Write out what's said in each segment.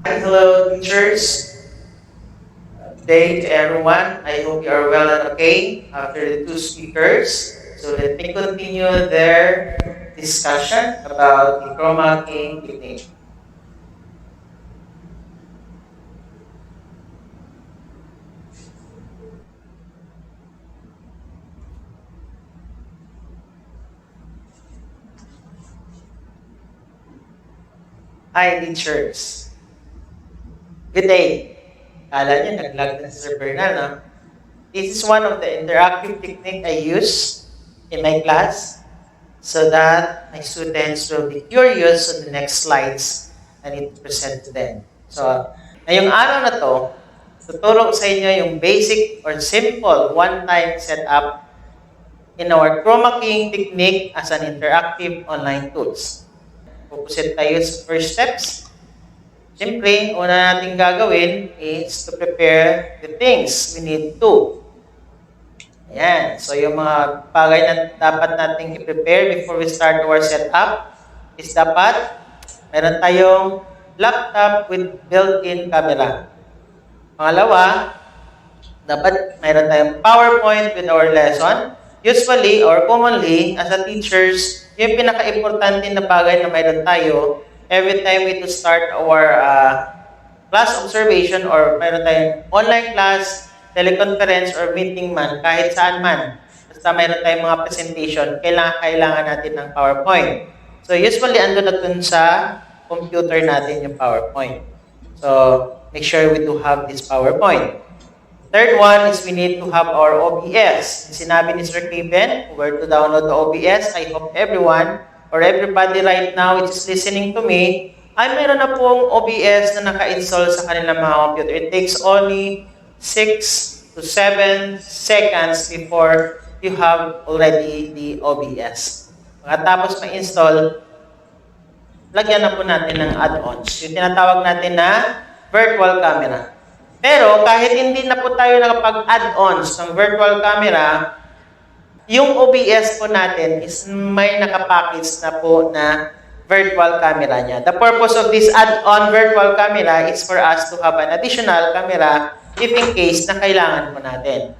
Hi, hello, teachers. Good day to everyone. I hope you are well and okay after the two speakers. So let me continue their discussion about the chroma keying technique. Hi, teachers. Good day. Kala niyo, nag-lag na si Sir Bernal, no? This is one of the interactive technique I use in my class so that my students will be curious on the next slides I need to present to them. So, ngayong araw na to, tuturo ko sa inyo yung basic or simple one-time setup in our chroma keying technique as an interactive online tools. Pupusit tayo sa first steps. Siyempre, una natin gagawin is to prepare the things we need to. Ayan. So, yung mga bagay na dapat nating i-prepare before we start our setup is dapat meron tayong laptop with built-in camera. Pangalawa, dapat meron tayong PowerPoint with our lesson. Usually or commonly, as a teachers, yung pinaka-importante na bagay na meron tayo every time we to start our class observation or meron tayong online class, teleconference, or meeting man, kahit saan man. Basta meron tayong mga presentation, kailangan natin ng PowerPoint. So usually, ando na dun sa computer natin yung PowerPoint. So, make sure we do have this PowerPoint. Third one is we need to have our OBS. Sinabi ni Sir Kevin, where to download the OBS. I hope everyone or everybody right now which is listening to me, ay meron na pong OBS na naka-install sa kanilang mga computer. It takes only 6 to 7 seconds before you have already the OBS. Pagkatapos ma-install, lagyan na po natin ng add-ons. Yung tinatawag natin na virtual camera. Pero kahit hindi na po tayo nakapag-add-ons ng virtual camera, yung OBS po natin is may nakapackage na po na virtual camera niya. The purpose of this add-on virtual camera is for us to have an additional camera if in case na kailangan po natin.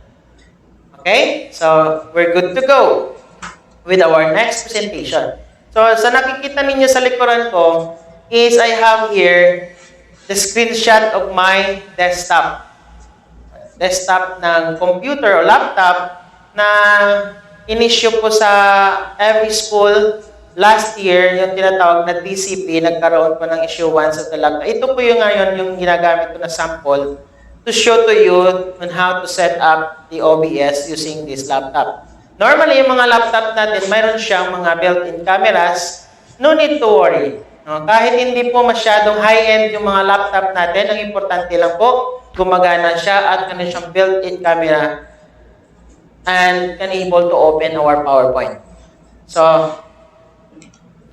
Okay? So, we're good to go with our next presentation. So, sa nakikita ninyo sa likuran ko is I have here the screenshot of my desktop. Desktop ng computer o laptop na in-issue po sa every school last year, yung tinatawag na DCP, nagkaroon po ng issuance of the laptop. Ito po yung ngayon yung ginagamit ko na sample to show to you on how to set up the OBS using this laptop. Normally, yung mga laptop natin, mayroon siyang mga built-in cameras. No need to worry. No? Kahit hindi po masyadong high-end yung mga laptop natin, ang importante lang po, gumagana siya at meron siyang built-in camera and can able to open our PowerPoint. So,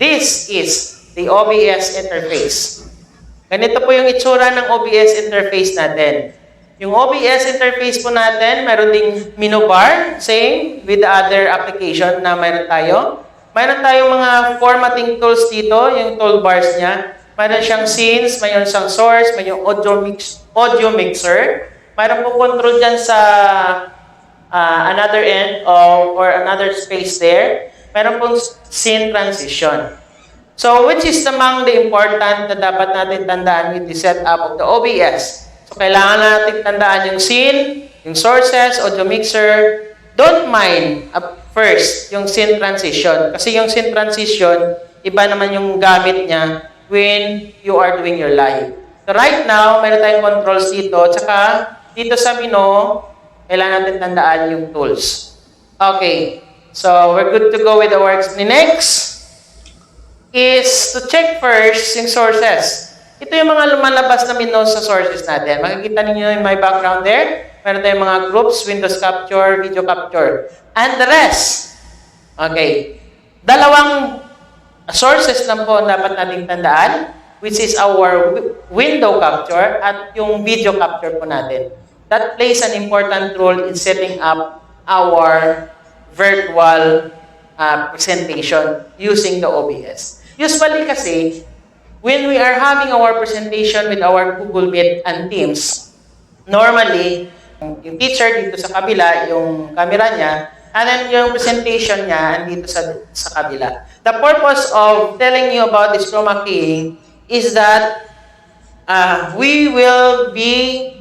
this is the OBS interface. Ganito po yung itsura ng OBS interface natin. Yung OBS interface po natin, mayroon ding menu bar, same with the other application na mayroon tayo. Mayroon tayong mga formatting tools dito, yung toolbars niya. Mayroon siyang scenes, mayroon siyang source, mayroon audio mixer. Mayroon po control dyan sa another end or another space there. Mayroon pong scene transition. So, which is among the important na dapat natin tandaan with the setup of the OBS. So, kailangan natin tandaan yung scene, yung sources, audio mixer. Don't mind first yung scene transition. Kasi yung scene transition, iba naman yung gamit niya when you are doing your live. So, right now, mayroon tayong controls dito. Tsaka, dito sa menu, kailangan natin tandaan yung tools. Okay. So, we're good to go with the works. The next is to check first yung sources. Ito yung mga lumalabas na menu sa sources natin. Makikita niyo yung my background there. Meron tayong mga groups, Windows Capture, Video Capture, and the rest. Okay. Dalawang sources lang po dapat nating tandaan, which is our window capture at yung video capture po natin. That plays an important role in setting up our virtual presentation using the OBS. Usually kasi, when we are having our presentation with our Google Meet and Teams, normally, yung teacher dito sa kabila, yung camera niya, and then yung presentation niya dito sa kabila. The purpose of telling you about this chroma keying is that we will be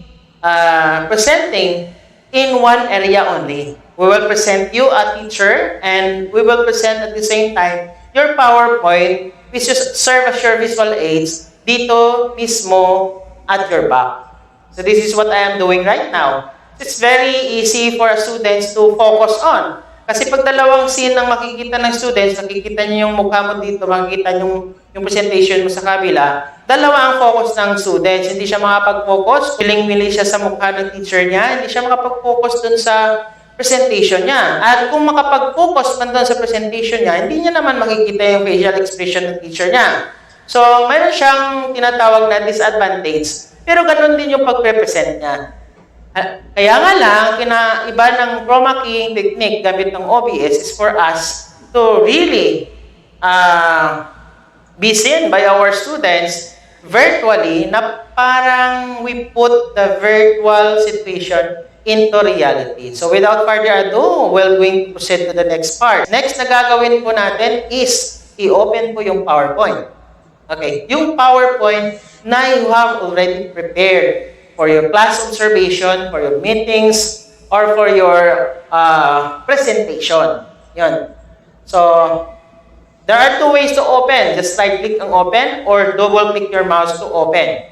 presenting in one area only. We will present you a teacher, and we will present at the same time your PowerPoint, which is serve as your visual aids dito mismo at your back. So this is what I am doing right now. It's very easy for students to focus on. Kasi pag dalawang scene ang makikita ng students, nakikita niyo yung mukha mo dito, makikita niyo yung presentation mo sa kabila, dalawa ang focus ng students. Hindi siya makapag-focus, piling-pili siya sa mukha ng teacher niya, hindi siya makapag-focus dun sa presentation niya. At kung makapag-focus man dun sa presentation niya, hindi niya naman makikita yung facial expression ng teacher niya. So, mayroon siyang tinatawag na disadvantage. Pero ganun din yung pag-represent niya. Kaya nga lang, kinaiba ng chroma keying technique gamit ng OBS is for us to really be seen by our students virtually na parang we put the virtual situation into reality. So without further ado, we're going to proceed to the next part. Next na gagawin po natin is i-open po yung PowerPoint. Okay, yung PowerPoint na you have already prepared for your class observation, for your meetings, or for your presentation. Yun. So, there are two ways to open. Just right-click ang open or double-click your mouse to open.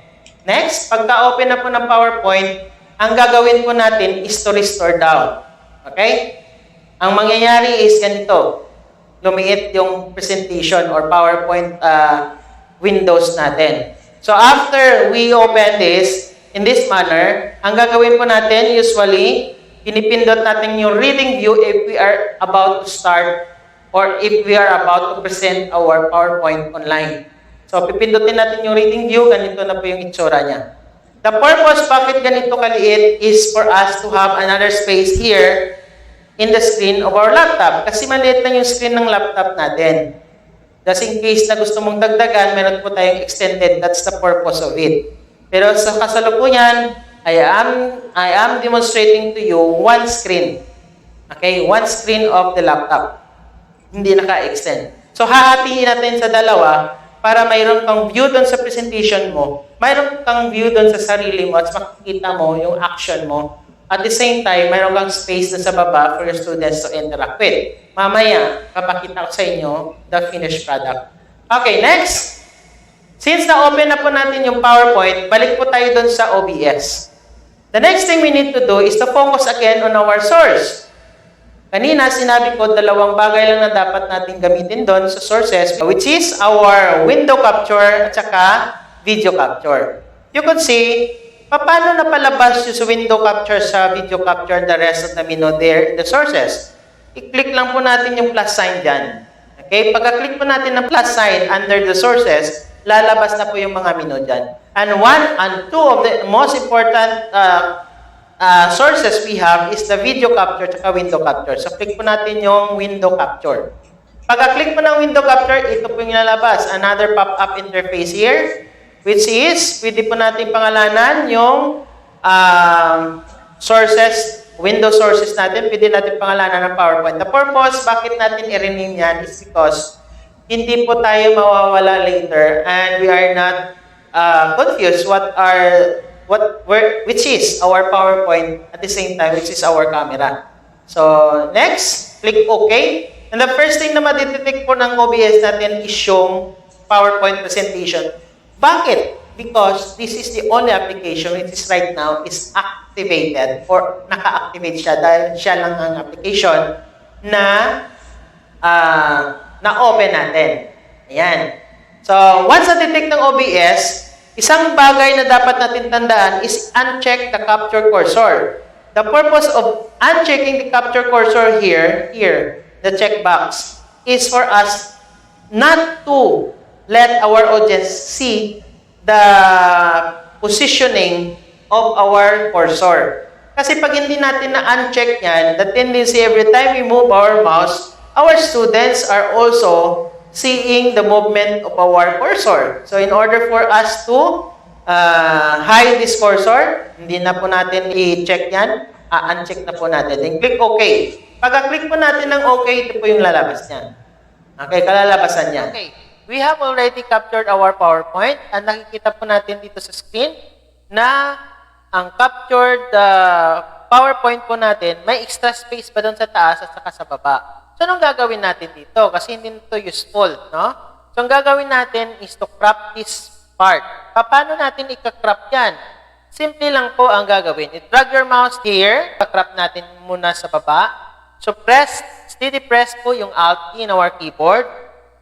Next, pagka-open na po ng PowerPoint, ang gagawin po natin is to restore down. Okay? Ang mangyayari is ganito. Lumiit yung presentation or PowerPoint windows natin. So, after we open this, in this manner, ang gagawin po natin, usually, pinipindot natin yung reading view if we are about to start or if we are about to present our PowerPoint online. So, pipindutin natin yung reading view, ganito na po yung itsura niya. The purpose bakit ganito kaliit is for us to have another space here in the screen of our laptop. Kasi maliit lang yung screen ng laptop natin. Just in case na gusto mong dagdagan, meron po tayong extended. That's the purpose of it. Pero sa kasalukuyan, I am demonstrating to you one screen. Okay? One screen of the laptop. Hindi naka-extend. So, hahatiin natin sa dalawa para mayroon kang view doon sa presentation mo, mayroon kang view doon sa sarili mo at makikita mo yung action mo. At the same time, mayroon kang space na sa baba for your students to interact with. Mamaya, papakita ko sa inyo the finished product. Okay, next. Since na-open na po natin yung PowerPoint, balik po tayo doon sa OBS. The next thing we need to do is to focus again on our source. Kanina, sinabi ko, dalawang bagay lang na dapat natin gamitin doon sa sources, which is our window capture at saka video capture. You could see, paano napalabas yung window capture sa video capture the rest of the menu there in the sources? I-click lang po natin yung plus sign dyan. Okay? Pagka-click po natin ng plus sign under the sources, lalabas na po yung mga menu dyan. And one and two of the most important sources we have is the video capture at window capture. So, click po natin yung window capture. Pagka-click po ng window capture, ito po yung lalabas. Another pop-up interface here, which is, pwede po natin pangalanan yung sources, window sources natin. Pwede natin pangalanan ng PowerPoint. The purpose, bakit natin i-rename yan is because hindi po tayo mawawala later and we are not confused which is our PowerPoint at the same time, which is our camera. So, next, click OK. And the first thing na madidetect po ng OBS natin is yung PowerPoint presentation. Bakit? Because this is the only application which is right now is activated or naka-activate siya dahil siya lang ang application na na-open natin. Ayan. So, once na-detect ng OBS, isang bagay na dapat natin tandaan is uncheck the capture cursor. The purpose of unchecking the capture cursor here, the checkbox, is for us not to let our audience see the positioning of our cursor. Kasi pag hindi natin na-uncheck yan, the tendency every time we move our mouse, our students are also seeing the movement of our cursor. So in order for us to hide this cursor, hindi na po natin i-check yan, uncheck na po natin. Then click OK. Pagka-click po natin ng OK, ito po yung lalabas niyan. Okay, kalalabasan niyan. Okay. We have already captured our PowerPoint at nakikita po natin dito sa screen na ang captured PowerPoint po natin, may extra space pa doon sa taas at saka sa baba. So, anong gagawin natin dito? Kasi hindi ito useful, no? So, ang gagawin natin is to crop this part. Paano natin i-crop yan? Simple lang po ang gagawin. I-drag your mouse here. Pa-crop natin muna sa baba. So, steady press po yung Alt key in our keyboard.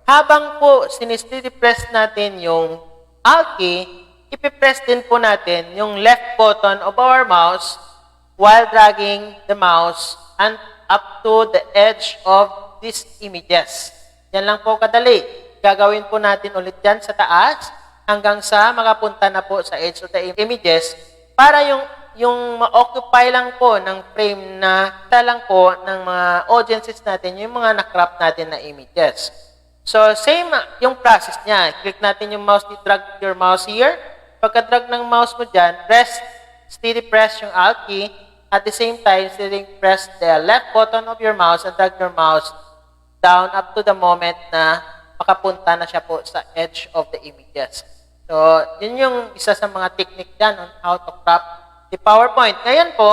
Habang po sinistedy press natin yung Alt key, ipipress din po natin yung left button of our mouse while dragging the mouse and up to the edge of these images. Yan lang po kadali. Gagawin po natin ulit yan sa taas hanggang sa makapunta na po sa edge of the images para yung ma-occupy lang po ng frame na lang po ng mga audiences natin, yung mga na-crop natin na images. So, same yung process niya. Click natin yung mouse, drag your mouse here. Pagka-drag ng mouse mo dyan, steady press yung Alt key. At the same time, steady press the left button of your mouse and drag your mouse down up to the moment na makapunta na siya po sa edge of the images. So, yun yung isa sa mga technique dyan on how to crop the PowerPoint. Ngayon po,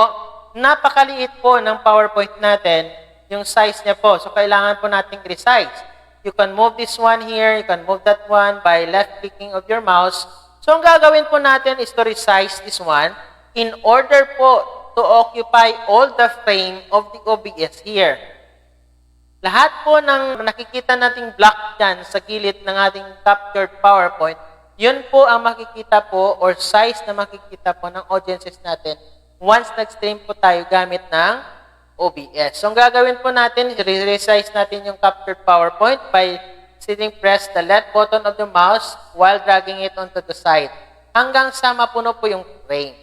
napakaliit po ng PowerPoint natin, yung size niya po. So, kailangan po nating resize. You can move this one here, you can move that one by left-clicking of your mouse. So, ang gagawin po natin is to resize this one in order po to occupy all the frame of the OBS here. Lahat po ng nakikita nating block dyan sa gilid ng ating captured PowerPoint, yun po ang makikita po or size na makikita po ng audiences natin once nag-stream po tayo gamit ng OBS. So, ang gagawin po natin, resize natin yung captured PowerPoint by press the left button of the mouse while dragging it onto the side. Hanggang sa mapuno po yung frame.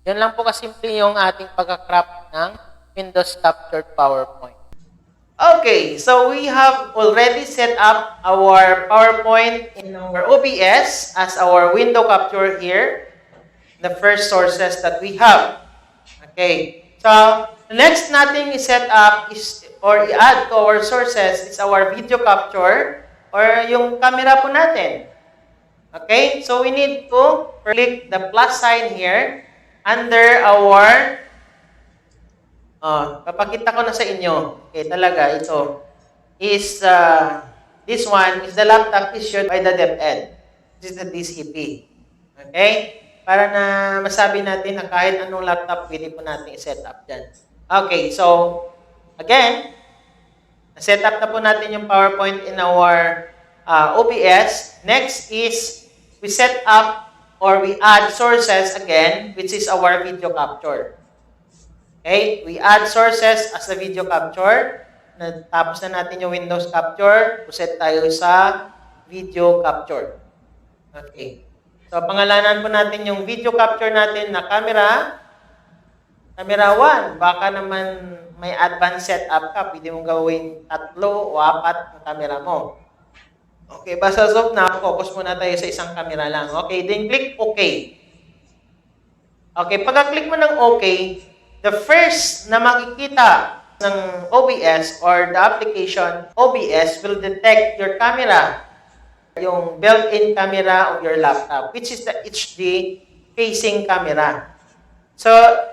Yun lang po kasimple yung ating pagka-crop ng Windows Captured PowerPoint. Okay, so we have already set up our PowerPoint in our OBS as our window capture here. The first sources that we have. Okay, so the next natin i-set up is or i-add to our sources is our video capture or yung camera po natin. Okay? So we need to click the plus sign here under our papakita ko na sa inyo. Okay, talaga ito is this one is the laptop issued by the DepEd. This is the DCP. Okay? Para na masabi natin na kahit anong laptop pwede po natin i-set up dyan. Okay, so again, set up na po natin yung PowerPoint in our OBS. Next is we set up or we add sources again, which is our video capture. Okay, we add sources as a video capture. Tapos na natin yung Windows capture, set tayo sa video capture. Okay. So, pangalanan po natin yung video capture natin na camera 1. Baka naman may advanced setup ka, pwede mong gawin 3 o 4 ang camera mo. Okay, basta so na, focus muna tayo sa isang camera lang. Okay, then click OK. Okay, pagka-click mo ng OK, the first na makikita ng OBS or the application OBS will detect your camera, yung built-in camera of your laptop, which is the HD facing camera. So,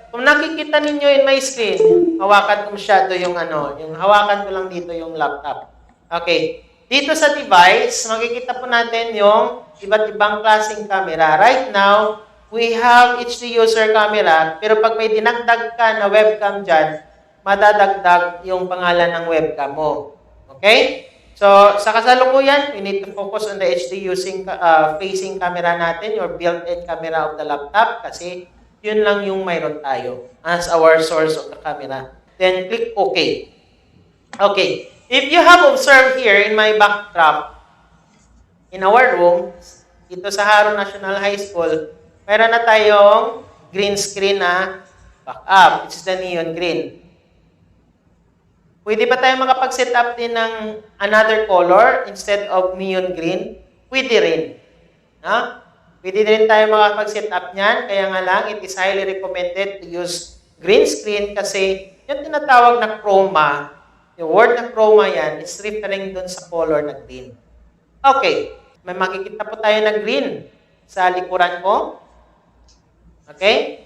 kung nakikita ninyo in my screen, hawakan ko masyado yung yung hawakan ko lang dito yung laptop. Okay. Dito sa device, makikita po natin yung iba't ibang klaseng camera. Right now, we have HD user camera, pero pag may dinagdag ka na webcam dyan, madadagdag yung pangalan ng webcam mo. Okay? So, sa kasalukuyan, we need to focus on the HD facing camera natin, your built-in camera of the laptop, kasi yun lang yung mayroon tayo as our source of the camera. Then, click OK. Okay. If you have observed here in my backdrop, in our room, dito sa Harun National High School, mayroon na tayong green screen na backup, which is the neon green. Pwede ba tayo makapag-set up din ng another color instead of neon green? Pwede rin. No? Pwede rin tayo makapag-set up niyan. Kaya nga lang, it is highly recommended to use green screen kasi yung tinatawag na chroma, yung word na chroma yan, is referring dun sa color na green. Okay. May makikita po tayo na green sa likuran ko. Okay?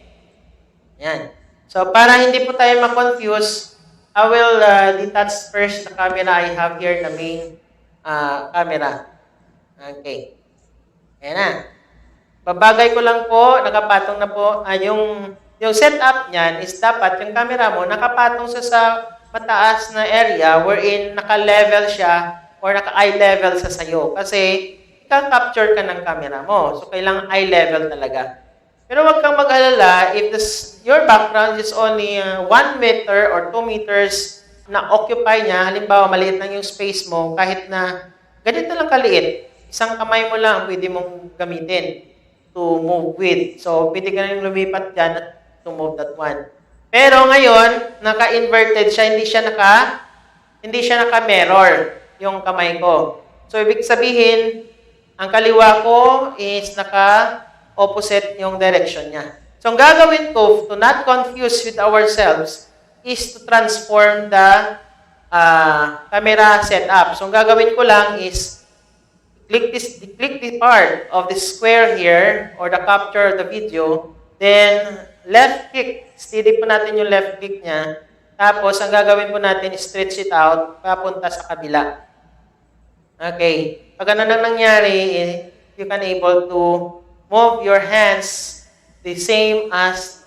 Yan. So, para hindi po tayo ma-confuse, I will detach first the camera I have here, the main camera. Okay. Ayan na. Babagay ko lang po, nakapatong na po, yung setup niyan is dapat yung camera mo nakapatong sa mataas na area wherein naka-level siya or naka-eye level sa sayo. Kasi, ika-capture ka ng camera mo. So, kailangan eye level talaga. Pero wag kang mag-alala if your background is only 1 meter or 2 meters na occupy niya, halimbawa maliit lang yung space mo, kahit na ganito lang kaliit, isang kamay mo lang pwede mong gamitin to move with. So, pwede ka nang lumipat dyan to move that one. Pero ngayon, naka-inverted siya, hindi siya naka-mirror yung kamay ko. So, ibig sabihin, ang kaliwa ko is opposite yung direction niya. So, ang gagawin ko to not confuse with ourselves is to transform the camera setup. So, ang gagawin ko lang is click the part of the square here or the capture of the video, then left click. Steady po natin yung left click niya. Tapos, ang gagawin po natin is stretch it out papunta sa kabila. Okay. Pag ano nang nangyari, you can able to move your hands the same as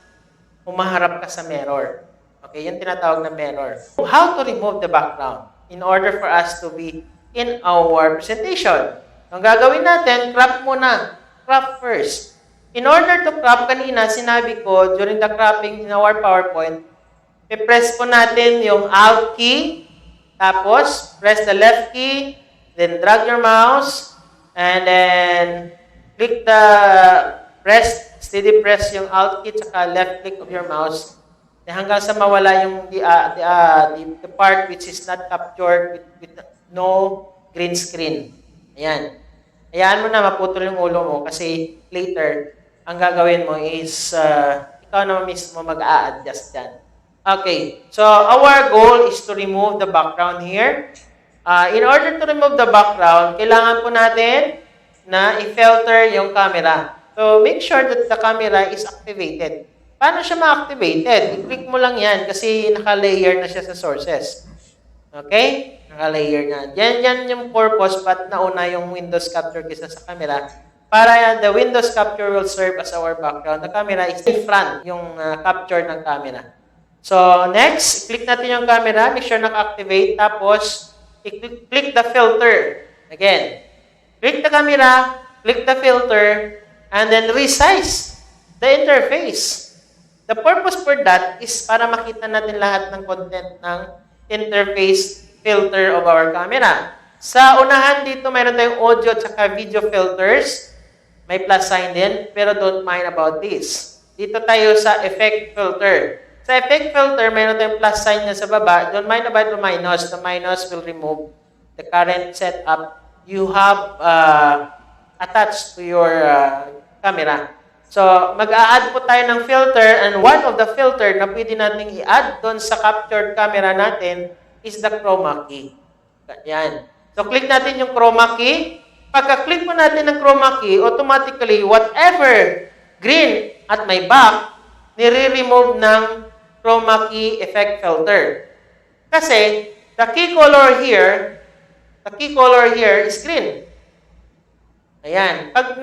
humaharap ka sa mirror. Okay, yung tinatawag na mirror. How to remove the background in order for us to be in our presentation. Ang gagawin natin, crop muna. Crop first. In order to crop, kanina sinabi ko, during the cropping in our PowerPoint, i-press po natin yung Alt key, tapos press the left key, then drag your mouse, and then click steady press yung Alt key tsaka left click of your mouse hanggang sa mawala yung the part which is not captured with no green screen. Ayan. Hayaan mo na maputol yung ulo mo kasi later, ang gagawin mo is ikaw na mismo mag-a-adjust dyan. Okay. So, our goal is to remove the background here. In order to remove the background, kailangan po natin na i-filter yung camera. So, make sure that the camera is activated. Paano siya ma-activated? I-click mo lang yan kasi naka-layer na siya sa sources. Okay? Naka-layer na. Yan yung purpose ba't nauna yung Windows Capture kaysa sa camera. Para the Windows Capture will serve as our background. The camera is in front, yung capture ng camera. So, next, click natin yung camera. Make sure naka-activate. Tapos, i-click the filter. Again. Click the camera, click the filter, and then resize the interface. The purpose for that is para makita natin lahat ng content ng interface filter of our camera. Sa unahan dito, mayroon tayong audio at video filters. May plus sign din, pero don't mind about this. Dito tayo sa effect filter. Sa effect filter, mayroon tayong plus sign na sa baba. Don't mind about the minus. The minus will remove the current setup you have attached to your camera. So, mag-a-add po tayo ng filter and one of the filter na pwede nating i-add doon sa captured camera natin is the chroma key. Yan. So, click natin yung chroma key. Pagka-click mo natin ng chroma key, automatically, whatever green at my back, nire-remove ng chroma key effect filter. Kasi, the key color here is green. Ayan. Pag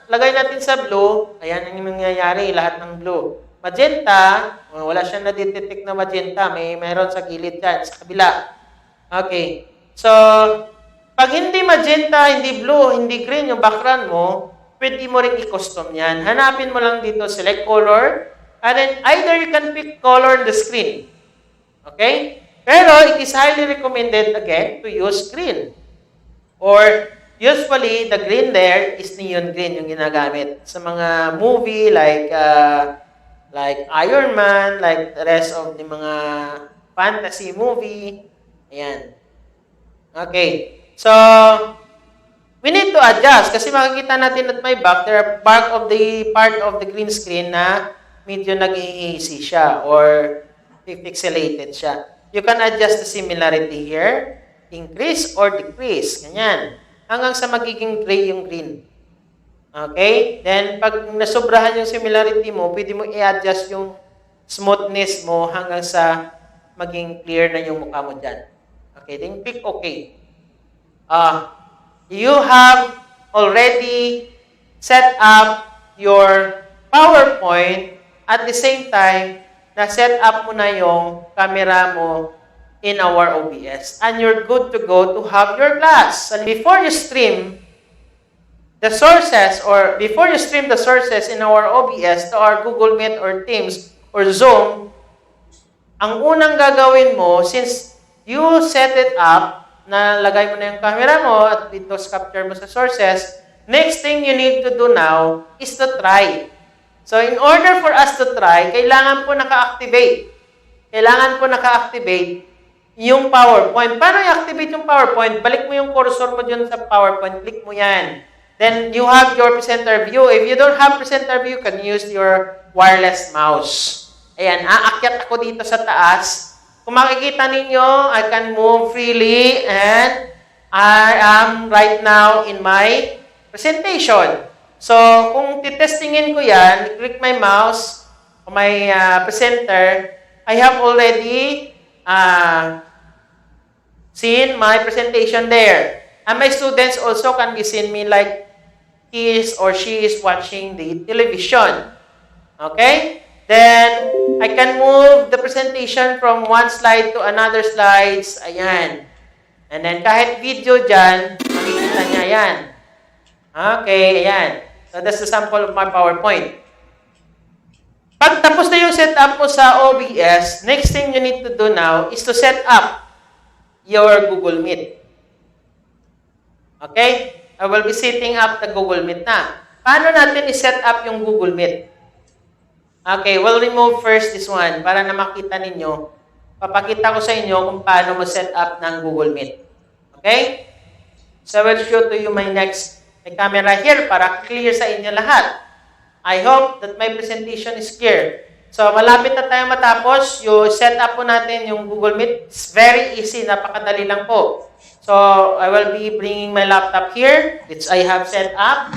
lagay natin sa blue, ayan ang mangyayari, lahat ng blue. Magenta, wala siyang nadetect na magenta. Mayroon sa gilid dyan, sa kabila. Okay. So, pag hindi magenta, hindi blue, hindi green yung background mo, pwede mo rin i-custom yan. Hanapin mo lang dito, select color, and then either you can pick color on the screen. Okay? Pero it is highly recommended again to use green. Or usually the green there is neon green yung ginagamit sa mga movie like Iron Man, like the rest of the mga fantasy movie. Ayan. Okay. So, we need to adjust kasi makikita natin at my back, there are part of the green screen na medyo nag-hazy siya or pixelated siya. You can adjust the similarity here, increase or decrease. Ganyan. Hanggang sa magiging gray yung green. Okay? Then, pag nasobrahan yung similarity mo, pwede mo i-adjust yung smoothness mo hanggang sa maging clear na yung mukha mo dyan. Okay? Then, click OK. You have already set up your PowerPoint at the same time na set up mo na yung camera mo in our OBS. And you're good to go to have your class. And before you stream the sources in our OBS to our Google Meet or Teams or Zoom, ang unang gagawin mo, since you set it up, na lagay mo na yung camera mo at dito capture mo sa sources, next thing you need to do now is to try. So, in order for us to try, kailangan po naka-activate. Yung PowerPoint. Paano i-activate yung PowerPoint? Balik mo yung cursor mo dyan sa PowerPoint. Click mo yan. Then, you have your presenter view. If you don't have presenter view, you can use your wireless mouse. Ayan, aakyat ako dito sa taas. Kung makikita ninyo, I can move freely and I am right now in my presentation. So, kung titestingin ko yan, click my mouse on my presenter, I have already seen my presentation there. And my students also can be seen me like he is or she is watching the television. Okay? Then, I can move the presentation from one slide to another slides. Ayan. And then, kahit video dyan, makikita niya yan. Okay, ayan. So, that's the sample of my PowerPoint. Pag tapos na yung setup mo sa OBS, next thing you need to do now is to set up your Google Meet. Okay? I will be setting up the Google Meet na. Paano natin i-set up yung Google Meet? Okay, we'll remove first this one para na makita ninyo. Papakita ko sa inyo kung paano mo set up ng Google Meet. Okay? So, I will show to you my camera here para clear sa inyo lahat. I hope that my presentation is clear. So, malapit na tayo matapos. Yung set up po natin yung Google Meet. It's very easy. Napakadali lang po. So, I will be bringing my laptop here, which I have set up.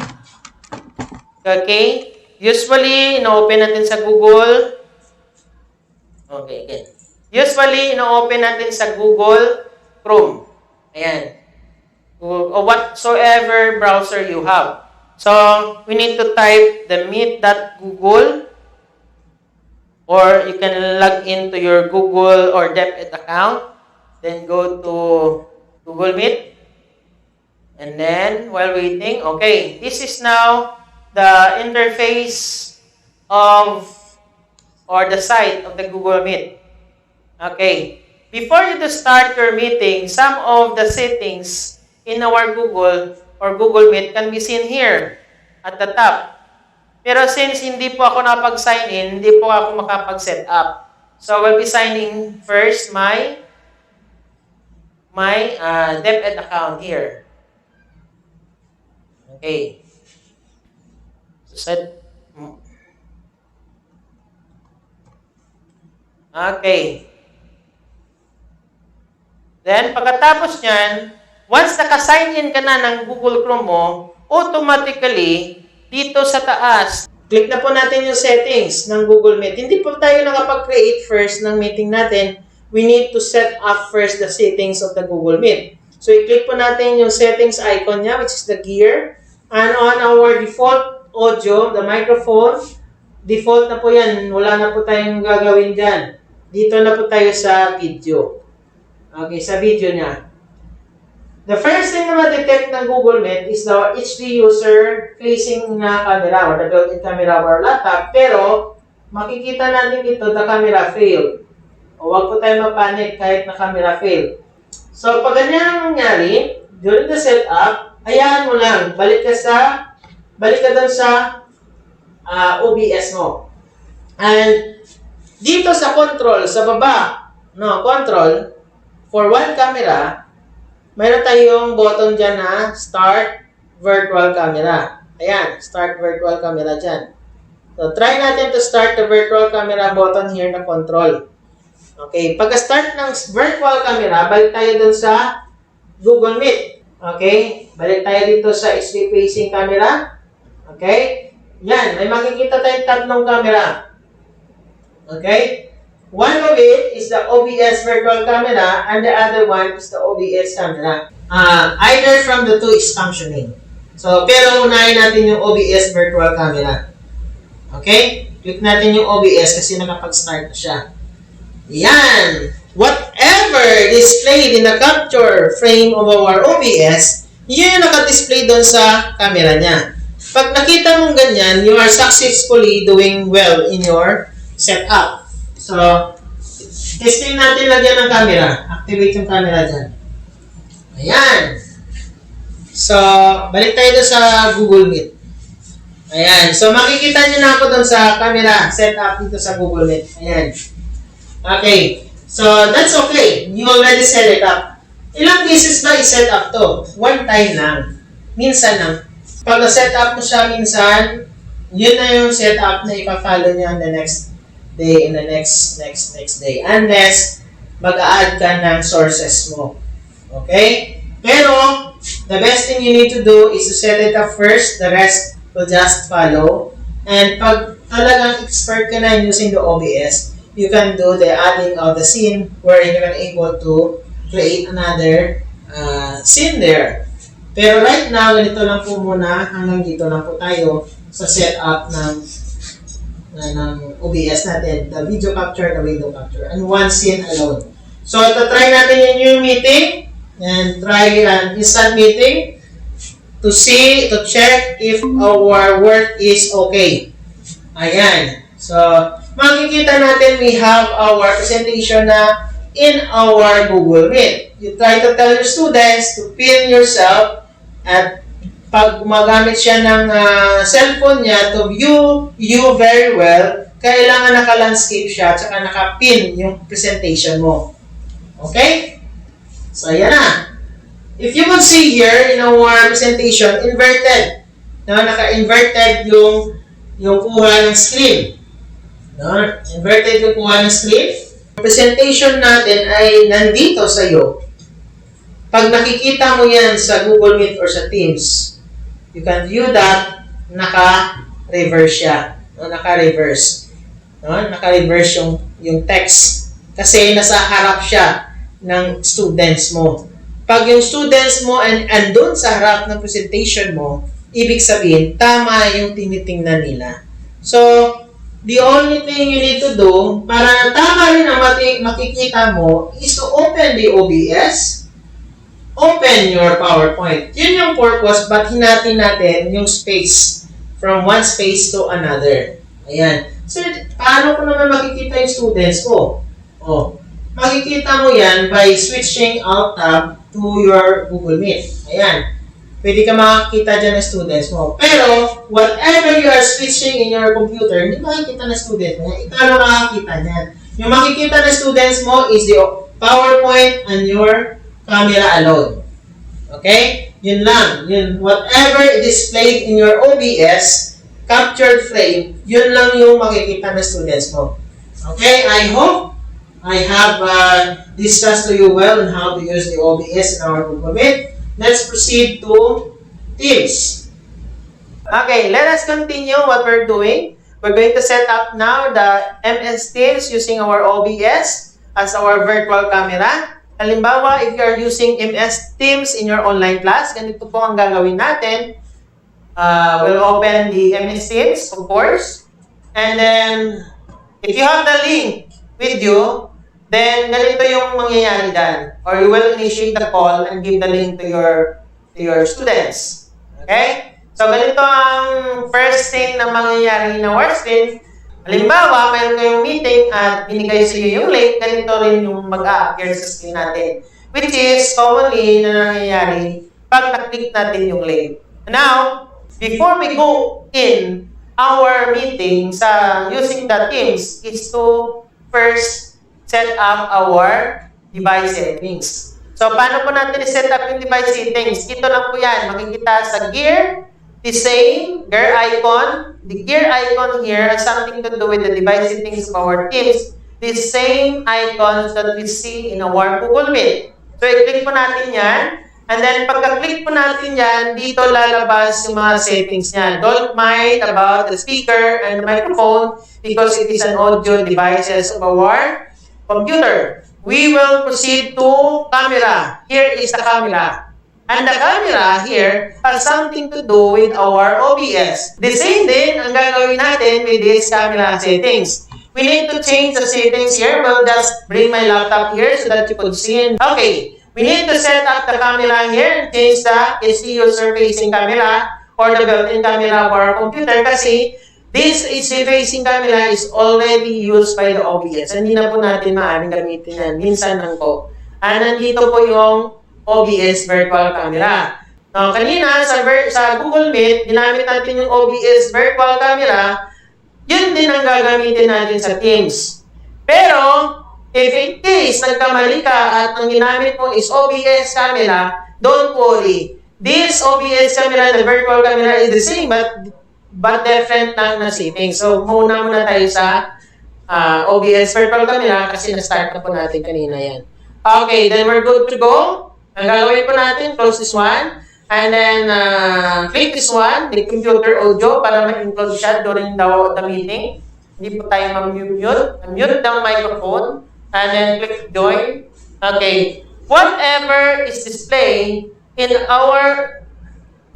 Okay? Usually, ino-open natin sa Google. Okay, again. Usually, ino-open natin sa Google Chrome. Ayan. Or whatsoever browser you have. So, we need to type the meet.google or you can log into your Google or DepEd account. Then go to Google Meet. And then, while waiting, okay, this is now the interface of or the site of the Google Meet. Okay. Before you start your meeting, some of the settings in our Google or Google Meet can be seen here at the top. Pero since hindi po ako nakapag-sign in, hindi po ako makapag-set up. So, I will be signing first my DepEd account here. Okay. Okay. Then, pagkatapos nyan, once naka-sign in ka na ng Google Chrome mo, automatically, dito sa taas, click na po natin yung settings ng Google Meet. Hindi po tayo nakapag-create first ng meeting natin. We need to set up first the settings of the Google Meet. So, i-click po natin yung settings icon niya, which is the gear. And on our default audio, the microphone, default na po yan. Wala na po tayong gagawin dyan. Dito na po tayo sa video. Okay, sa video niya. The first thing na ma-detect ng Google Meet is the HD user facing na camera or the built-in camera of our laptop. Pero, makikita natin dito the camera failed. O wag po tayo mapanic kahit na camera failed. So, pag ganyan ang nangyari, during the setup, hayaan mo lang. Balik ka dun sa OBS mo. And, dito sa control, sa baba, no, control, for one camera, mayroon tayong button dyan na start virtual camera. Ayan, start virtual camera dyan. So, try natin to start the virtual camera button here na control. Okay, pagka-start ng virtual camera, balik tayo dun sa Google Meet. Okay, balik tayo dito sa HD facing camera. Okay, yan, may makikita tayong tatlong camera. Okay, one of it is the OBS virtual camera and the other one is the OBS camera. Either from the two is functioning. So, pero unahin natin yung OBS virtual camera. Okay, click natin yung OBS kasi nakapag-start na siya. Yan! Whatever displayed in the capture frame of our OBS, yun yung naka-display doon sa camera niya. Pag nakita mong ganyan, you are successfully doing well in your setup. So, testing natin lagyan ng camera. Activate yung camera dyan. Ayan. So, balik tayo doon sa Google Meet. Ayan. So, makikita nyo na ako doon sa camera setup dito sa Google Meet. Ayan. Okay. So, that's okay. You already set it up. Ilang pieces ba i-set up to? One time lang. Minsan lang. Pag na-set up mo siya minsan, yun na yung setup na ipa-follow niya on the next day and the next day. Unless, mag-a-add ka ng sources mo. Okay? Pero, the best thing you need to do is to set it up first. The rest will just follow. And pag talagang expert ka na using the OBS, you can do the adding of the scene where you can able to create another scene there. Pero right now, ganito lang po muna, hanggang dito lang po tayo sa setup ng OBS natin, the video capture, the window capture, and one scene alone. So, try natin yung new meeting and try an instant meeting to check if our work is okay. Ayan. So, makikita natin we have our presentation na in our Google Meet. You try to tell your students to pin yourself at pag gumagamit siya ng cellphone niya to view you very well, kailangan naka-landscape siya at saka naka-pin yung presentation mo. Okay? So, ayan na. If you can see here in our presentation, inverted. No, naka-inverted yung kuha ng screen. No? Inverted yung kuha ng screen. Yung presentation natin ay nandito sa iyo. Pag nakikita mo yan sa Google Meet or sa Teams, you can view that naka-reverse siya. No? Naka-reverse. No? Naka-reverse yung text. Kasi nasa harap siya ng students mo. Pag yung students mo andun sa harap ng presentation mo, ibig sabihin, tama yung tinitingnan nila. So, the only thing you need to do para tama rin ang makikita mo is to open the OBS, open your PowerPoint. Yun yung purpose, but hinati natin yung space from one space to another. Ayan. So, paano ko naman makikita yung students ko? Oh, makikita mo yan by switching Alt Tab to your Google Meet. Ayan. Pwede ka makakita dyan ng students mo. Pero, whatever you are switching in your computer, hindi makikita ng student mo. Ikaw na makakita niyan. Yung makikita ng students mo is the PowerPoint and your camera alone. Okay? Yun lang. Yun, whatever displayed in your OBS, captured frame, yun lang yung makikita ng students mo. Okay? I hope I have discussed to you well on how to use the OBS in our Google Meet. Let's proceed to Teams. Okay, let us continue what we're doing. We're going to set up now the MS Teams using our OBS as our virtual camera. Halimbawa, if you are using MS Teams in your online class, ganito po ang gagawin natin. We'll open the MS Teams, of course. And then, if you have the link with you, then ganito yung mangyayari dyan. Or you will initiate the call and give the link to your students. Okay? So, ganito ang first thing na mangyayari na our screen. Halimbawa, mayroon kayong meeting at binigay sa iyo yung link, ganito rin yung mag-a-appear sa screen natin. Which is commonly na nangyayari pag na-click natin yung link. Now, before we go in our meeting sa using the Teams is to first set up our device settings. So, paano po natin i-set up yung device settings? Ito lang po yan. Makikita sa gear, the same gear icon. The gear icon here has something to do with the device settings of our Teams. The same icons that we see in our Google Meet. So, i-click po natin yan. And then, pagka-click po natin yan, dito lalabas yung mga settings niyan. Don't mind about the speaker and the microphone because it is an audio devices of our computer. We will proceed to camera. Here is the camera. And the camera here has something to do with our OBS. The same din ang gagawin natin with this camera settings. We need to change the settings here. We'll just bring my laptop here so that you could see. Okay. We need to set up the camera here and change the STU surfacing camera or the built-in camera of our computer kasi this facing camera is already used by the OBS. Hindi na po natin maaaring gamitin yan. Minsan lang po. Nandito po yung OBS virtual camera. Now, kanina sa Google Meet, ginamit natin yung OBS virtual camera. Yun din ang gagamitin natin sa Teams. Pero, if in case nagkamali ka at ang ginamit mo is OBS camera, don't worry. This OBS camera and the virtual camera is the same but different lang na settings. So, muna tayo sa OBS virtual camera kasi na-start na po natin kanina yan. Okay, then we're good to go. Ang gagawin po natin, close this one. And then, click this one, the computer audio para ma-include siya during the meeting. Hindi po tayo ma-mute. Mute the microphone. And then click join. Okay. Whatever is displayed in our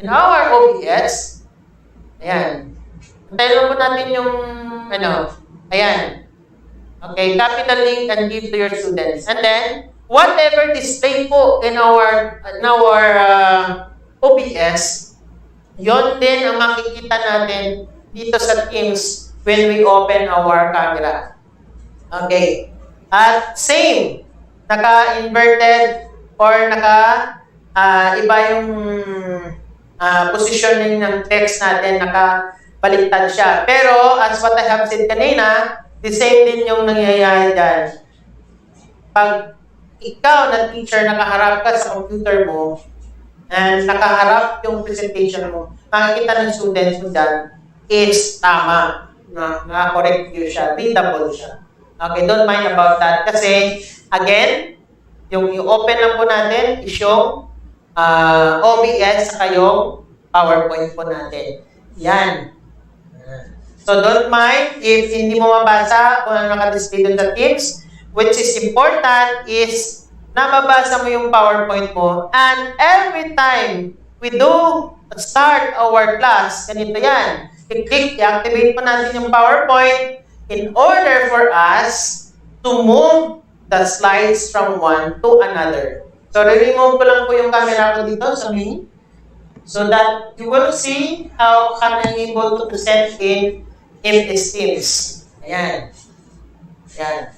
OBS, ayan. Tayo lang po natin yung, ayan. Okay, copy the link and give to your students. And then, whatever display po in our OBS, yon din ang makikita natin dito sa Teams when we open our camera. Okay. At same, naka-inverted or iba yung positioning ng text natin, nakabaliktad siya. Pero, as what I have said kanina, the same din yung nangyayari dyan. Pag ikaw na teacher, nakaharap ka sa computer mo, and nakaharap yung presentation mo, makikita ng students mo dyan, is tama. Naka-correct view siya, readable siya. Okay, don't mind about that. Kasi, again, yung i-open lang po natin is yung OBS sa yung PowerPoint po natin. Yan. So, don't mind if hindi mo mabasa kung ano nakadisplay dun sa Teams. Which is important is nababasa mo yung PowerPoint mo. And every time we do start our class, ganito yan. I-click, i-activate po natin yung PowerPoint in order for us to move the slides from one to another. So, re-remove ko lang po yung camera ko dito sa me so that you will see how can I able to present in MS Teams. Ayan. Ayan.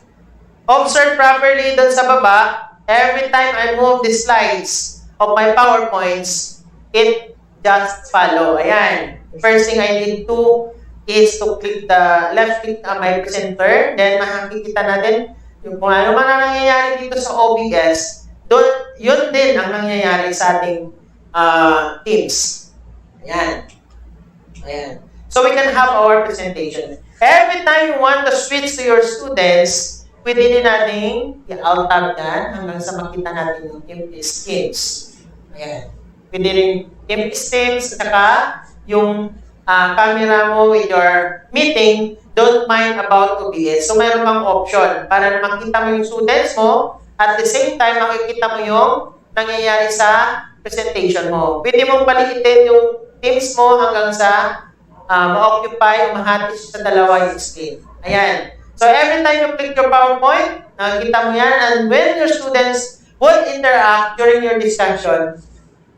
Observe properly doon sa baba. Every time I move the slides of my PowerPoints, it just follow. Ayan. The first thing I need to is to click the left click on my presenter. Then, makikita natin yung kung ano man ang nangyayari dito sa OBS. Yun din ang nangyayari sa ating Teams. Ayan. Ayan. So, we can have our presentation. Every time you want to switch to your students, pwede din natin i-alt tab yan hanggang sa makita natin yung MS Teams. Ayan. Pwede rin MS Teams at saka yung camera mo with your meeting, don't mind about OBS. So, mayroon pang option para makita mo yung students mo at the same time, makikita mo yung nangyayari sa presentation mo. Pwede mong paliitin yung Teams mo hanggang sa ma-occupy o mahati sa dalawa yung screen. Ayan. So, every time you click your PowerPoint, nakikita mo yan. And when your students would interact during your discussion,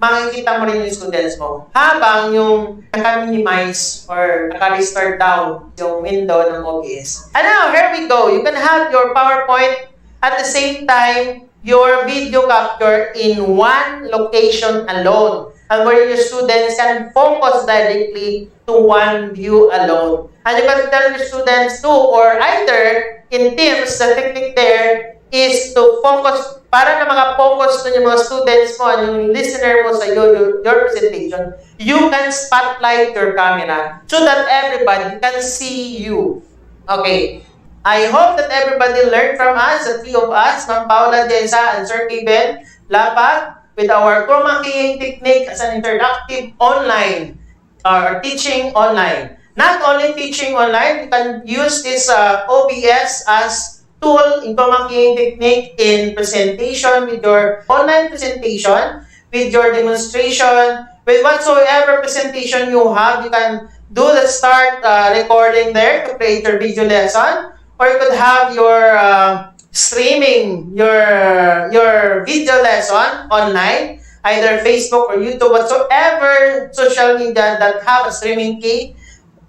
makikita mo rin yung students mo. Habang yung naka-minimize or naka-restore down yung window ng OBS. And now, here we go. You can have your PowerPoint at the same time, your video capture in one location alone. and where your students can focus directly to one view alone. And you can tell your students to, or either in Teams, the technique there is to focus, para na maka-focus na yung mga students mo, yung listener mo sa your presentation, you can spotlight your camera so that everybody can see you. Okay. I hope that everybody learned from us, the three of us, Ma'am Paula, Jensa, and Sir Kevin Lapat, with our Chroma keying technique as an interactive online or teaching online. Not only teaching online, you can use this OBS as tool in Chroma keying technique in presentation, with your online presentation, with your demonstration, with whatsoever presentation you have. You can do the start recording there to create your video lesson, or you could have your streaming your video lesson online, either Facebook or YouTube, whatsoever social media that have a streaming key.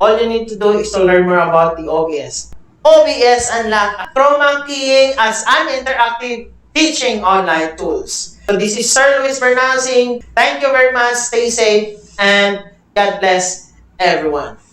All you need to do is to learn more about the OBS. OBS Unlock Chroma keying as an interactive teaching online tools. So this is Sir Luis Bernal saying thank you very much, stay safe, and God bless everyone.